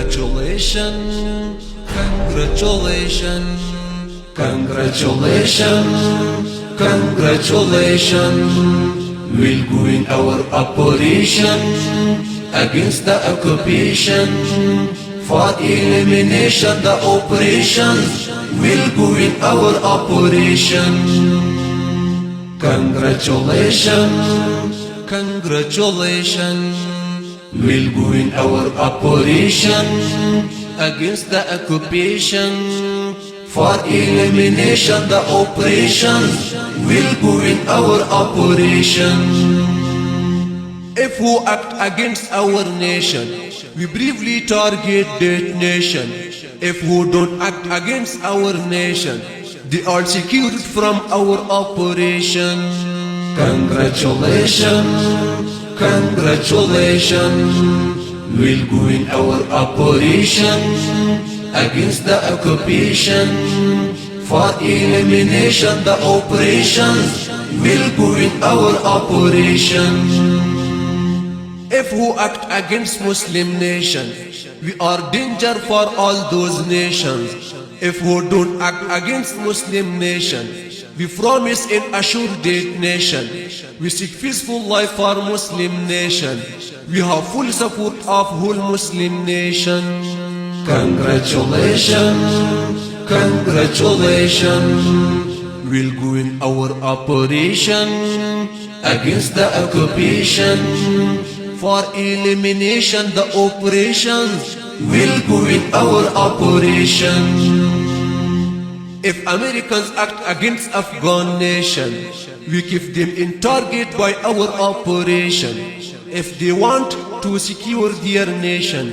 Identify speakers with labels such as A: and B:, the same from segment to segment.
A: Congratulations, congratulations, congratulations, congratulations. We'll go in our operation against the occupation. For elimination the operations, we'll go in our operation. Congratulations, congratulations. We'll go in our operation against the occupation. For elimination the operations, we'll go in our operation. If who act against our nation, we bravely target that nation. If who don't act against our nation, they are secured from our operation. Congratulations, congratulations. We'll go in our operation against the occupation. For elimination the operations, we'll go in our operation. If who act against Muslim nation, we are danger for all those nations. If who don't act against Muslim nation, we promise and assure that nation. We seek peaceful life for Muslim nation. We have full support of whole Muslim nation. Congratulations, congratulations. We'll go in our operation against the occupation. For elimination the operations, we'll go in our operation. If Americans act against Afghan nation, we keep them in target by our operation. If they want to secure their nation,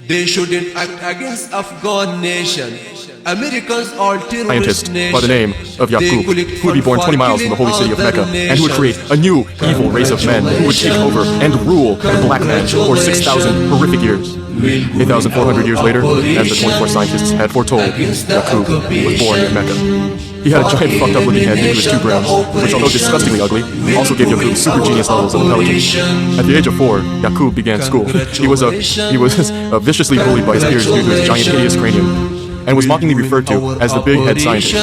A: they shouldn't act against Afghan nation. Americans are terrorist
B: scientist by the name of Yaqub, who would be born 20 miles from the holy city of Mecca, and who would create a new evil race of men who would take over and rule the black man for 6,000 horrific years. 8,400 years later, as the 24 scientists had foretold, Yaqub was born in Mecca. He had a giant fucked up looking head into his two brows, which although disgustingly ugly, also gave Yaqub super genius levels of intelligence. At the age of 4, Yaqub began school. He was viciously bullied by his peers due to his giant hideous cranium, and was mockingly referred to as the big head scientist.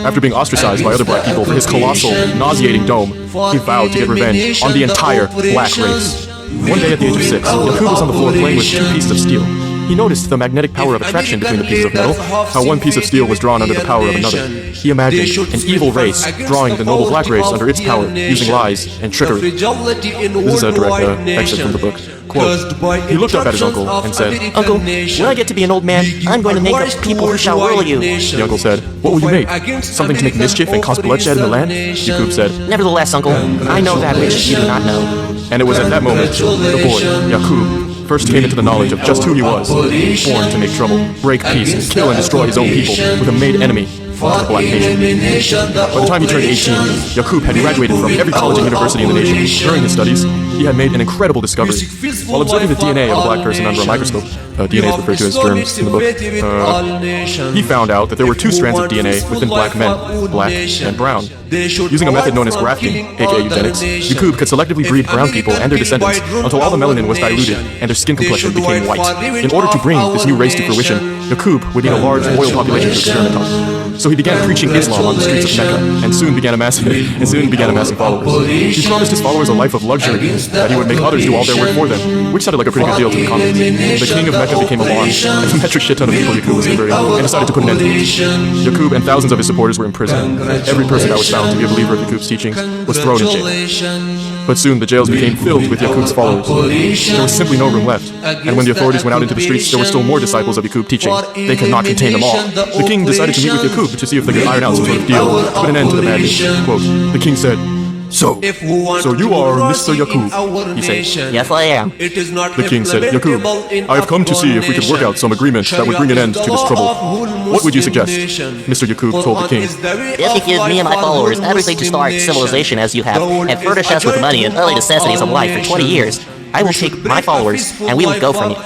B: After being ostracized by other black people for his colossal, nauseating dome, he vowed to get revenge on the entire black race. One day at the age of 6, Yaqub was on the floor playing with 2 pieces of steel. He noticed the magnetic power of attraction between the pieces of metal, how one piece of steel was drawn under the power of another. He imagined an evil race drawing the noble black race under its power, using lies and trickery. This is a direct excerpt from the book. Quote, he looked up at his uncle and said,
C: Uncle, when I get to be an old man, I'm going to make up people who shall rule you.
B: The uncle said, what will you make? Something to make mischief and cause bloodshed in the land? Yaqub said,
C: Nevertheless, uncle, I know that which you do not know.
B: And it was at that moment the boy, Yaqub, first came into the knowledge of just who he was, born to make trouble, break peace, kill and destroy his own people with a made enemy of the black nation. By the time he turned 18, Yaqub had graduated from every college and university in the nation. During his studies, he had made an incredible discovery. While observing the DNA of a black person under a microscope, DNA is referred to as germs in the book, he found out that there were 2 strands of DNA within black men, black and brown. Using a method known as grafting, aka eugenics, Yaqub could selectively breed brown people and their descendants until all the melanin was diluted and their skin complexion became white. In order to bring this new race to fruition, Yaqub would need a large royal population to experiment on. So he began preaching Islam on the streets of Mecca and soon began amassing followers. He promised his followers a life of luxury, that he would make others do all their work for them, which sounded like a pretty good deal to the convicts. The king of Mecca became alarmed at the metric shit ton of people Yaqub was converting and decided to put an end to it. Yaqub and thousands of his supporters were imprisoned. Every person that was found to be a believer of Yaqub's teachings was thrown in jail. But soon the jails became filled with Yaqub's followers. There was simply no room left, and when the authorities went out into the streets, there were still more disciples of Yaqub teaching. They could not contain them all. The king decided to meet with Yaqub to see if they could iron out some sort of deal to put an end to the madness. Quote, the king said, So you are Mr. Yaqub, he said.
C: Yes, I am.
B: The king said, Yaqub, I have come to see if we could work out some agreement that would bring an end to this trouble. What would you suggest? Mr. Yaqub told the king.
C: If you give me and my followers everything to start civilization as you have, and furnish us with money and early necessities of life for 20 years, I will take my followers and we will go from you.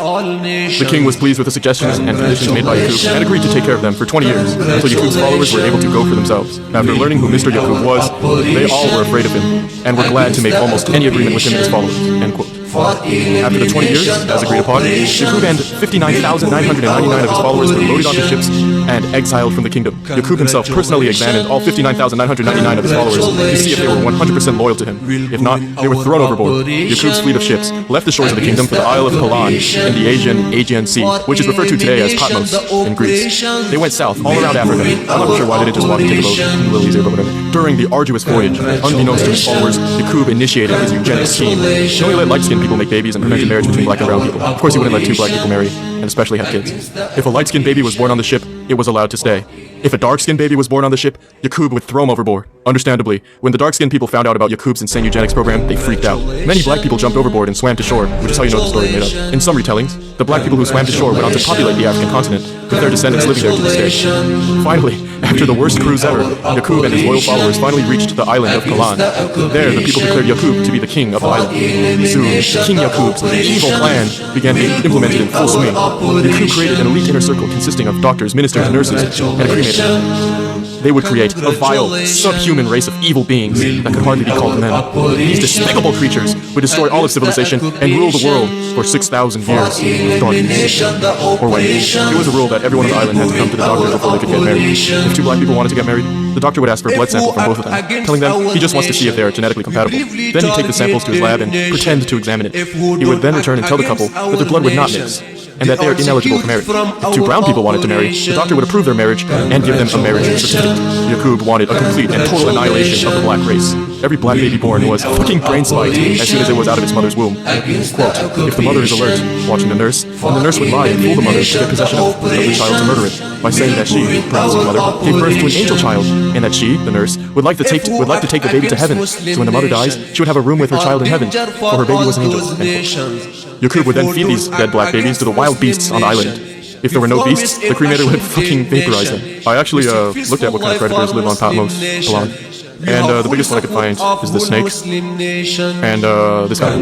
B: The king was pleased with the suggestions and conditions made by Yaqub and agreed to take care of them for 20 years until Yaqub's followers were able to go for themselves. After learning who Mr. Yaqub was, they all were afraid of him and were glad to make almost any agreement with him and his followers. End quote. After the 20 years, as agreed upon, Yaqub and 59,999 of his followers were loaded onto ships and exiled from the kingdom. Yaqub himself personally examined all 59,999 of his followers to see if they were 100% loyal to him. If not, they were thrown overboard. Yaqub's fleet of ships left the shores of the kingdom for the Isle of Palan in the Aegean Sea, which is referred to today as Patmos in Greece. They went south, all around Africa. I'm not sure why they didn't just walk and take a boat to Lilies or whatever. During the arduous voyage, unbeknownst to his followers, Yaqub initiated his eugenics scheme. He only let light-skinned people make babies and prevented marriage between black and brown people. Of course, he wouldn't let two black people marry, and especially have kids. If a light-skinned baby was born on the ship, it was allowed to stay. If a dark-skinned baby was born on the ship, Yaqub would throw him overboard. Understandably, when the dark-skinned people found out about Yaqub's insane eugenics program, they freaked out. Many black people jumped overboard and swam to shore, which is how you know the story made up. In some retellings, the black people who swam to shore went on to populate the African continent, with their descendants living there to this day. Finally, after the worst cruise ever, Yaqub and his loyal followers finally reached the island of Palan. There, the people declared Yaqub to be the king of the island. Soon, King Yaqub's evil plan began being implemented in full swing. Yaqub created an elite inner circle consisting of doctors, ministers, nurses, and a cremator. They would create a vile, subhuman race of evil beings that could hardly be called men. These despicable creatures would destroy all of civilization and rule the world for 6,000 years of darkness. Or wait, it was a rule that everyone on the island had to come to the doctor before they could get married. If two black people wanted to get married, the doctor would ask for a blood sample from both of them, telling them he just wants to see if they are genetically compatible. Then he'd take the samples to his lab and pretend to examine it. He would then return and tell the couple that their blood would not mix, and that they are ineligible for marriage. If two brown people wanted to marry, the doctor would approve their marriage and give them a marriage certificate. Yaqub wanted a complete and total annihilation of the black race. Every black baby born was fucking brain spiked as soon as it was out of its mother's womb. Quote, if the mother is alert, watching the nurse, then the nurse would lie and fool the mother to get possession of the child to murder it, by saying that she, perhaps the mother, gave birth to an angel child, and that she, the nurse, would like to take the baby to heaven, so when the mother dies, she would have a room with her child in heaven, for her baby was an angel. Yaqub would then feed these dead black babies to the wild beasts on the island. If there were no beasts, the cremator would fucking vaporize them. I actually looked at what kind of predators live on Patmos, Palan. And the biggest one I could find is the snake, and this guy.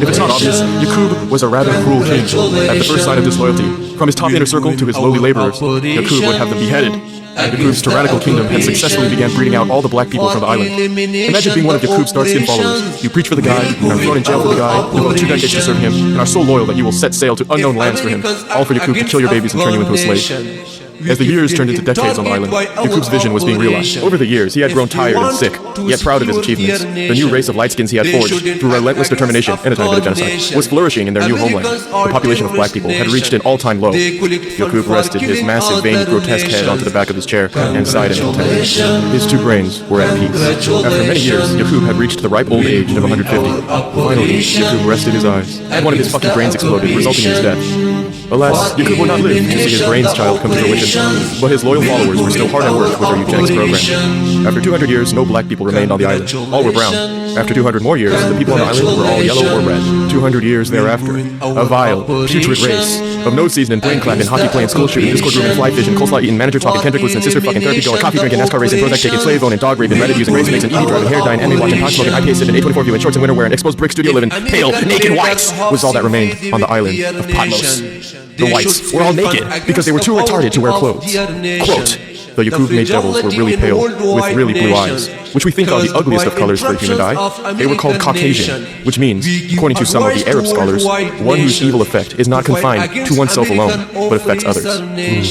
B: If it's not obvious, Yaqub was a rather cruel king. At the first sign of disloyalty, from his top inner circle to his lowly laborers, Yaqub would have them beheaded. Yaqub's tyrannical kingdom had successfully began breeding out all the black people from the island. Imagine being one of Yaqub's dark-skinned followers. You preach for the guy, and are thrown in jail for the guy, devote 2 decades to serve him, and are so loyal that you will set sail to unknown lands for him, all for Yaqub to kill your babies and turn you into a slave. As the years turned into decades on the island, Yaqub's vision was being realized. Over the years, he had grown tired and sick, yet proud of his achievements. The new race of light-skins he had forged, through relentless determination and a tiny bit of genocide, was flourishing in their new homeland. The population of black people had reached an all-time low. Yaqub rested his massive, vain, grotesque head onto the back of his chair and sighed in content. His 2 brains were at peace. After many years, Yaqub had reached the ripe old age of 150. Finally, Yaqub rested his eyes, and one of his fucking brains exploded, resulting in his death. Alas, Yaqub would not live to see his brain's child come to fruition, but his loyal followers were still hard at work with their eugenics program. After 200 years, no black people remained on the island. All were brown. After 200 more years, the people on the island were all yellow or red. 200 years thereafter, a vile, putrid race of nose-seasoned, brain-clapping, hockey-playing, school-shooting, Discord-rooming, fly-fishing, coleslaw-eating, manager-talking, Kendrick-listening, sister-fucking, therapy-going, coffee-drinking, NASCAR-racing, Prozac-taking, slave-owning, dog-raping, Reddit-using, race-mixing, EV-driving, hair-dyeing, anime-watching, pot-smoking, IPA-sipping, A24 viewing, shorts and winter-wearing, exposed brick studio-living, pale, naked whites was all that remained on the island of Patmos. The whites were all naked because they were too retarded to wear clothes. Quote, the Yaqub-made devils were really pale, with really blue eyes, which we think are the ugliest of colors for a human eye. They were called Caucasian, which means, according to some of the Arab scholars, one whose evil effect is not confined to oneself alone, but affects others.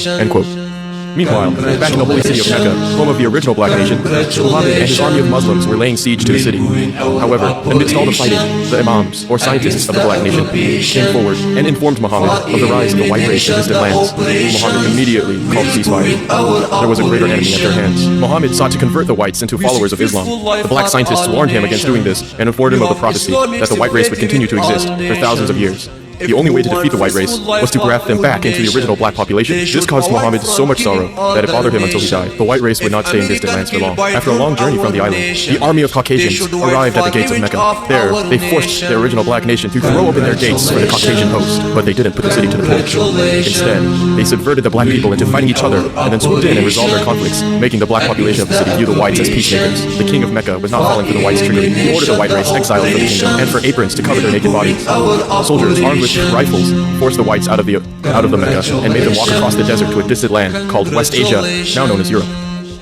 B: End quote. Meanwhile, back in the holy city of Mecca, home of the original black nation, Muhammad and his army of Muslims were laying siege to the city. However, amidst all the fighting, the imams, or scientists of the black nation, came forward and informed Muhammad of the rise of the white race in distant lands. Muhammad immediately called a ceasefire. There was a greater enemy at their hands. Muhammad sought to convert the whites into followers of Islam. The black scientists warned him against doing this and informed him of the prophecy that the white race would continue to exist for thousands of years. The only way to defeat the white race was to graft them back into the original black population. This caused Muhammad so much sorrow that it bothered him until he died. The white race would not stay in distant lands for long. After a long journey from the island, the army of Caucasians arrived at the gates of Mecca. There, they forced their original black nation to throw open their gates for the Caucasian host, but they didn't put the city to the torch. Instead, they subverted the black people into fighting each other and then swooped in and resolved their conflicts, making the black population of the city view the whites as peacemakers. The king of Mecca was not falling for the whites' trickery. He ordered the white race exiled from the kingdom and for aprons to cover their naked bodies. Soldiers armed with rifles forced the whites out of the Mecca and made them walk across the desert to a distant land called West Asia, now known as Europe.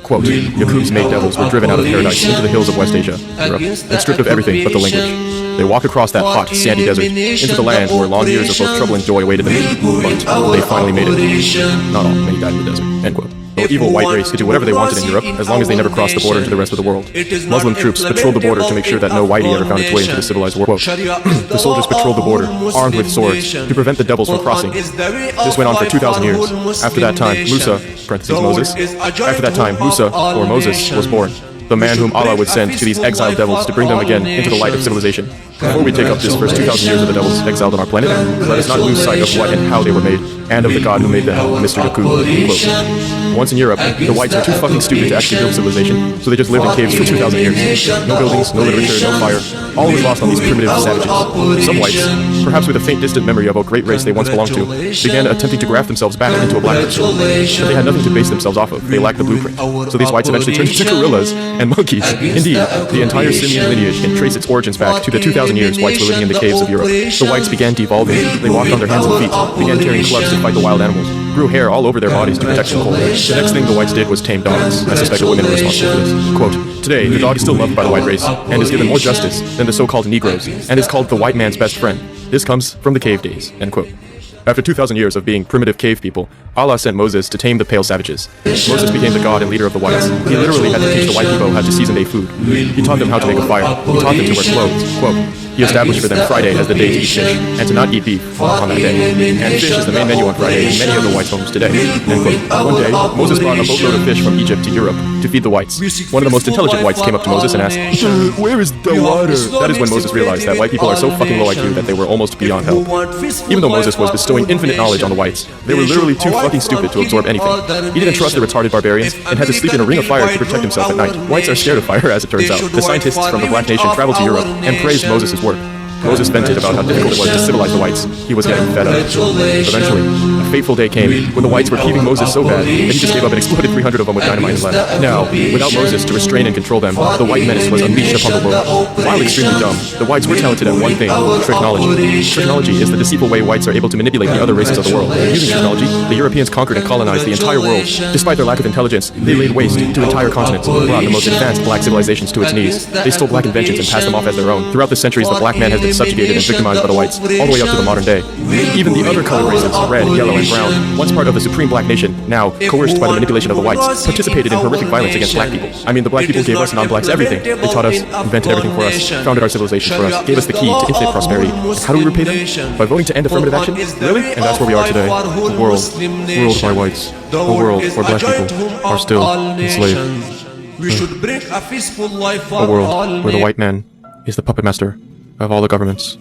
B: Quote, Yaqub's made devils were driven out of paradise into the hills of West Asia, Europe, and stripped of everything but the language. They walked across that hot, sandy desert into the land where long years of both trouble and joy awaited them. But they finally made it. Not all, many died in the desert. End quote. The evil white race could do whatever they wanted in Europe, as long as they never crossed the border into the rest of the world. Muslim troops patrolled the border to make sure that no whitey ever found its way into the civilized world. The soldiers patrolled the border, armed with swords, to prevent the devils from crossing. This went on for 2,000 years. After that time, Musa, parentheses Moses, after that time, Musa, or Moses, was born. The man whom Allah would send to these exiled devils to bring them again into the light of civilization. Before we take up this first 2,000 years of the devils exiled on our planet, let us not lose sight of what and how they were made, and of the God who made them, Mr. Yaqub. Once in Europe, the whites were too fucking stupid to actually build civilization, so they just lived in caves for 2,000 years. No buildings, no literature, no fire. All was lost on these primitive savages. Some whites, perhaps with a faint distant memory of a great race they once belonged to, began attempting to graft themselves back into a black race. But they had nothing to base themselves off of. They lacked the blueprint. So these whites eventually turned into gorillas and monkeys. Indeed, the entire simian lineage can trace its origins back to the 2,000 years whites were living in the caves of Europe. The whites began devolving. They walked on their hands and feet, began carrying clubs to fight the wild animals, grew hair all over their bodies to protect from cold. The next thing the whites did was tame dogs. I suspect the women were responsible for this. Quote, today, the dog is still loved by the white race, and is given more justice than the so-called Negroes, and is called the white man's best friend. This comes from the cave days. End quote. After 2,000 years of being primitive cave people, Allah sent Moses to tame the pale savages. Moses became the god and leader of the whites. He literally had to teach the white people how to season their food. He taught them how to make a fire. He taught them to wear clothes. Quote, he established for them Friday as the day to eat fish, and to not eat beef on that day. And fish is the main menu on Friday in many of the whites' homes today. End quote. One day, Moses brought a boatload of fish from Egypt to Europe to feed the whites. One of the most intelligent whites came up to Moses and asked, where is the water? That is when Moses realized that white people are so fucking low IQ that they were almost beyond help. Even though Moses was bestowing infinite knowledge on the whites, they were literally too fucking stupid to absorb anything. He didn't trust the retarded barbarians and had to sleep in a ring of fire to protect himself at night. Whites are scared of fire, as it turns out. The scientists from the black nation traveled to Europe and praised Moses' work. Moses vented about how difficult it was to civilize the whites. He was getting fed up. Eventually, a fateful day came when the whites were keeping Moses so bad that he just gave up and exploded 300 of them with dynamite and left. Now, without Moses to restrain and control them, the white menace was unleashed upon the world. While extremely dumb, the whites were talented at one thing, tricknology. Tricknology is the deceitful way whites are able to manipulate the other races of the world. Using tricknology, the Europeans conquered and colonized the entire world. Despite their lack of intelligence, they laid waste to entire continents, brought the most advanced black civilizations to its knees. They stole black inventions and passed them off as their own. Throughout the centuries, the black man has been subjugated and victimized by the whites, all the way up to the modern day. Even the other colored races, red, yellow, and brown, once part of the supreme black nation, now coerced by the manipulation of the whites, participated in horrific violence against black people. I mean, the black people gave us non-blacks everything. They taught us, invented everything for us, founded our civilization for us, gave us the key to infinite prosperity. How do we repay them? By voting to end affirmative action? Really? And that's where we are today. A world ruled by whites. A world where black people are still enslaved. A world where the white man is the puppet master of all the governments.